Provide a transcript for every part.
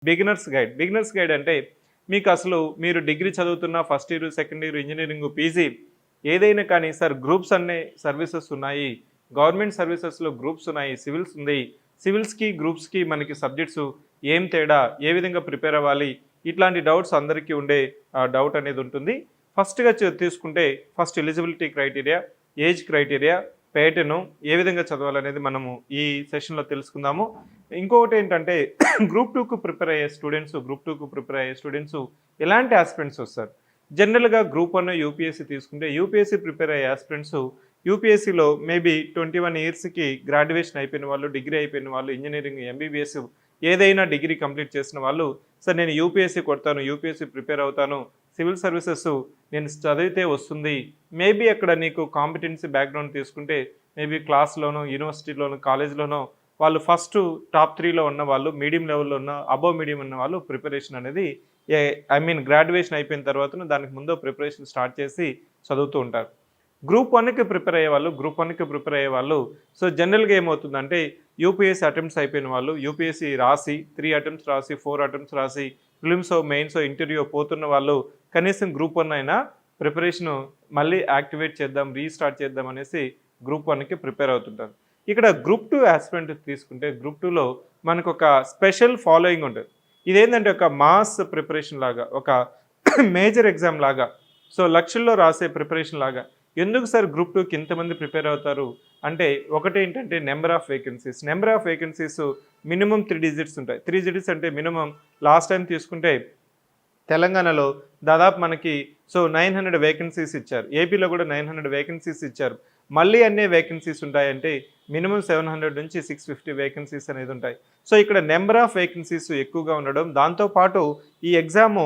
Beginners guide అంటే మీకు అసలు మీరు డిగ్రీ చదువుతున్న first year, second year engineering, PG ఏదైనా కానీ సార్ గ్రూప్స్ అనే సర్వీసెస్ ఉన్నాయి. గవర్నమెంట్ సర్వీసెస్‌లో గ్రూప్స్ ఉన్నాయి. సివిల్స్ ఉంది. సివిల్స్‌కి, గ్రూప్స్‌కి మనకి సబ్జెక్ట్స్ ఏం తేడా? ఏ విధంగా ప్రిపేర్ అవ్వాలి? ఇట్లాంటి డౌట్స్ అందరికీ ఉండే డౌట్ అనేది ఉంటుంది. ఫస్ట్‌గా తీసుకుంటే first eligibility criteria, age criteria, pattern ఏ విధంగా చదవాలనేది మనము ఈ సెషన్‌లో తెలుసుకుందాము. ఇంకొకటి ఏంటంటే గ్రూప్ 2కు ప్రిపేర్ అయ్యే స్టూడెంట్స్ ఎలాంటి ఆస్పిరెంట్స్ వస్తారు? జనరల్‌గా గ్రూప్ 1 యూపీఎస్సీ తీసుకుంటే యూపీఎస్సీ ప్రిపేర్ అయ్యే ఆస్పిరెంట్స్ యూపీఎస్సీలో మేబీ 21 ఇయర్స్‌కి గ్రాడ్యుయేషన్ అయిపోయిన వాళ్ళు, డిగ్రీ అయిపోయిన వాళ్ళు, ఇంజినీరింగ్, ఎంబీబీఎస్ ఏదైనా డిగ్రీ కంప్లీట్ చేసిన వాళ్ళు, సార్ నేను యూపీఎస్సీ కొడతాను, యూపీఎస్సీ ప్రిపేర్ అవుతాను, సివిల్ సర్వీసెస్ నేను చదివితే వస్తుంది. మేబీ అక్కడ నీకు కాంపిటెన్సీ బ్యాక్‌గ్రౌండ్ తీసుకుంటే మేబీ క్లాస్‌లోనో, యూనివర్సిటీలోనో, కాలేజ్‌లోనో వాళ్ళు ఫస్ట్ టాప్ 3లో ఉన్న వాళ్ళు, మీడియం లెవెల్‌లో ఉన్న, అబోవ్ మీడియం ఉన్న వాళ్ళు ప్రిపరేషన్ అనేది గ్రాడ్యుయేషన్ అయిపోయిన తర్వాతను దానికి ముందు ప్రిపరేషన్ స్టార్ట్ చేసి చదువుతూ ఉంటారు. గ్రూప్ 1కి ప్రిపేర్ అయ్యే వాళ్ళు సో జనరల్‌గా ఏమవుతుందంటే యూపీఎస్సీ అటెంప్ట్స్ అయిపోయిన వాళ్ళు, యూపీఎస్సీ రాసి 3 అటెంప్ట్స్ రాసి, 4 అటెంప్ట్స్ రాసి, ప్రిలిమ్సో, మెయిన్సో, ఇంటర్వ్యూ పోతున్న వాళ్ళు కనీసం గ్రూప్ 1 అయినా ప్రిపరేషను మళ్ళీ యాక్టివేట్ చేద్దాం, రీస్టార్ట్ చేద్దాం అనేసి గ్రూప్ 1కి ప్రిపేర్ అవుతుంటారు. ఇక్కడ గ్రూప్ 2 ఆస్పిరెంట్ తీసుకుంటే గ్రూప్ 2లో మనకొక స్పెషల్ ఫాలోయింగ్ ఉంటుంది. ఇదేంటంటే ఒక మాస్ ప్రిపరేషన్ లాగా, ఒక మేజర్ ఎగ్జామ్ లాగా, సో లక్షల్లో రాసే ప్రిపరేషన్ లాగా. ఎందుకు సార్ గ్రూప్ 2కి ఇంతమంది ప్రిపేర్ అవుతారు అంటే ఒకటేంటంటే number of vacancies minimum 3 digits ఉంటాయి. 3 డిజిట్స్ అంటే మినిమం లాస్ట్ టైం తీసుకుంటే తెలంగాణలో దాదాపు మనకి 900 వేకెన్సీస్ ఇచ్చారు. ఏపీలో కూడా 900 వేకెన్సీస్ ఇచ్చారు. మళ్ళీ అన్ని వేకెన్సీస్ ఉంటాయంటే మినిమం 700 నుంచి 650 వేకెన్సీస్ అనేది ఉంటాయి. సో ఇక్కడ నెంబర్ ఆఫ్ వేకెన్సీస్ ఎక్కువగా ఉండడం, దాంతోపాటు ఈ exam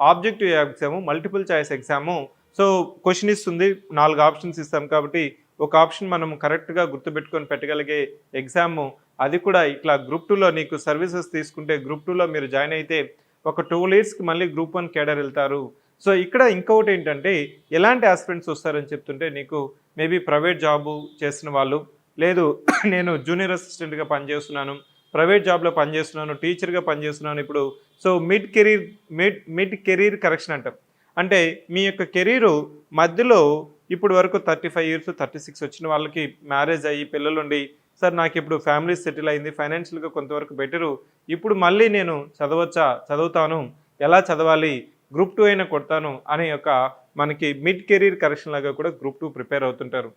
objective exam, multiple choice exam. So question ఇస్తుంది, 4 ఆప్షన్స్ ఇస్తాం కాబట్టి ఒక ఆప్షన్ మనం కరెక్ట్గా గుర్తుపెట్టుకొని పెట్టగలిగే ఎగ్జాము. అది కూడా ఇట్లా గ్రూప్ 2లో నీకు సర్వీసెస్ తీసుకుంటే గ్రూప్ 2లో మీరు జాయిన్ అయితే ఒక 12 ఇయర్స్కి మళ్ళీ గ్రూప్ 1 కేడర్ వెళ్తారు. సో ఇక్కడ ఇంకొకటి ఏంటంటే ఎలాంటి ఆస్పిరెంట్స్ వస్తారని చెప్తుంటే నీకు మేబీ ప్రైవేట్ జాబు చేసిన వాళ్ళు, లేదు నేను జూనియర్ అసిస్టెంట్గా పనిచేస్తున్నాను, ప్రైవేట్ జాబ్లో పనిచేస్తున్నాను, టీచర్గా పనిచేస్తున్నాను ఇప్పుడు. సో మిడ్ కెరీర్ కరెక్షన్ అంటాం. అంటే మీ యొక్క కెరీరు మధ్యలో ఇప్పుడు వరకు 35 ఇయర్స్, 36 వచ్చిన వాళ్ళకి మ్యారేజ్ అయ్యి పిల్లలుండి, సార్ నాకు ఇప్పుడు ఫ్యామిలీ సెటిల్ అయింది, ఫైనాన్షియల్గా కొంతవరకు బెటరు, ఇప్పుడు మళ్ళీ నేను చదువుతాను, ఎలా చదవాలి, గ్రూప్ 2 అయినా కొడతాను అనే మనకి మిడ్ కెరీర్ కరెక్షన్ లాగా కూడా గ్రూప్ 2 ప్రిపేర్ అవుతుంటారు.